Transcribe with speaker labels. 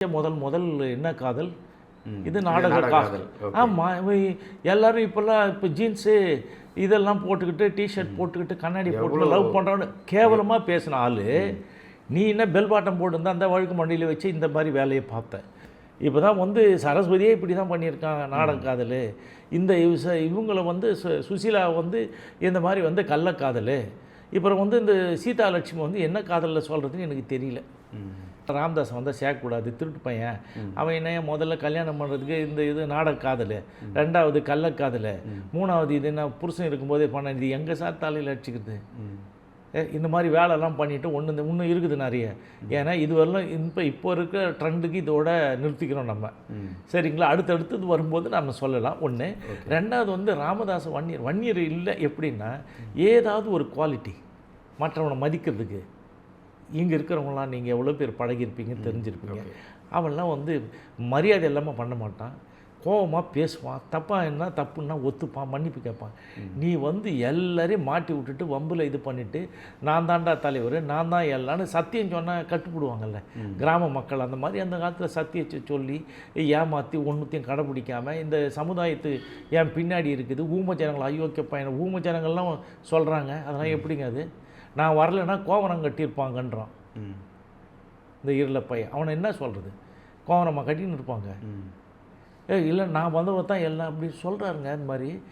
Speaker 1: முதல் என்ன காதல் இது நாடக காதல். ஆமாம், எல்லாரும் இப்போல்லாம் இப்போ ஜீன்ஸு இதெல்லாம் போட்டுக்கிட்டு டிஷர்ட் போட்டுக்கிட்டு கண்ணாடி போட்டு லவ் பண்ணுறோன்னு கேவலமாக பேசின ஆள் நீ என்ன பெல் பாட்டம் போட்டுருந்தா அந்த வழுக்கு மண்டியில் வச்சு இந்த மாதிரி வேலையை பார்த்தேன். இப்போ தான் சரஸ்வதியே இப்படி தான் பண்ணியிருக்காங்க நாடக காதல். இந்த இவங்களை சுசீலா இந்த மாதிரி கள்ளக்காதல். இப்போ இந்த சீதாலட்சுமி என்ன காதலில் சொல்கிறதுன்னு எனக்கு தெரியல. ராமதாஸ் சேர்க்கக்கூடாது, திருட்டு பையன் அவன் என்ன முதல்ல கல்யாணம் பண்ணுறதுக்கு இது நாடக காதல், ரெண்டாவது கள்ளக்காதல், மூணாவது இது என்ன புருஷன் இருக்கும்போதே பண்ண இது எங்கே சார் தலையில் அடிச்சுக்கிறது. இந்த மாதிரி வேலைலாம் பண்ணிவிட்டு இன்னும் இருக்குது நிறைய. ஏன்னா இதுவரெல்லாம் இப்போ இருக்கிற ட்ரெண்டுக்கு இதோட நிறுத்திக்கிறோம் நம்ம. சரிங்களா, அடுத்தடுத்தது வரும்போது நம்ம சொல்லலாம். ஒன்று. ரெண்டாவது ராமதாஸ் வன்னியர் இல்லை. எப்படின்னா ஏதாவது ஒரு குவாலிட்டி மற்றவனை மதிக்கிறதுக்கு இங்கே இருக்கிறவங்களாம் நீங்கள் எவ்வளோ பேர் பழகிருப்பீங்கன்னு தெரிஞ்சிருப்பீங்க. அவன்லாம் மரியாதை இல்லாமல் பண்ண மாட்டான், கோபமாக பேசுவான், தப்பாக என்ன தப்புன்னா ஒத்துப்பான், மன்னிப்பு கேட்பான். நீ எல்லாரையும் மாட்டி விட்டுட்டு வம்பில் இது பண்ணிவிட்டு நான் தாண்டா தலைவர், நான் தான் எல்லான்னு சத்தியம் சொன்னால் கட்டுப்பிடுவாங்கல்ல கிராம மக்கள். அந்த மாதிரி அந்த காலத்தில் சத்தியத்தை சொல்லி ஏமாற்றி ஒன்றுத்தையும் கடைப்பிடிக்காமல் இந்த சமுதாயத்து என் பின்னாடி இருக்குது ஊம ஜனங்கள் அயோக்கிய பையனை ஊம ஜனங்கள்லாம் சொல்கிறாங்க. அதெல்லாம் எப்படிங்க அது? நான் வரலைன்னா கோவரம் கட்டியிருப்பாங்கன்றான் இந்த இருள பையன். அவனை என்ன சொல்கிறது? கோவரமாக கட்டின்னு இருப்பாங்க. இல்லை நான் வந்தவன் தான் எல்லாம் அப்படி சொல்கிறாருங்க. அந்த மாதிரி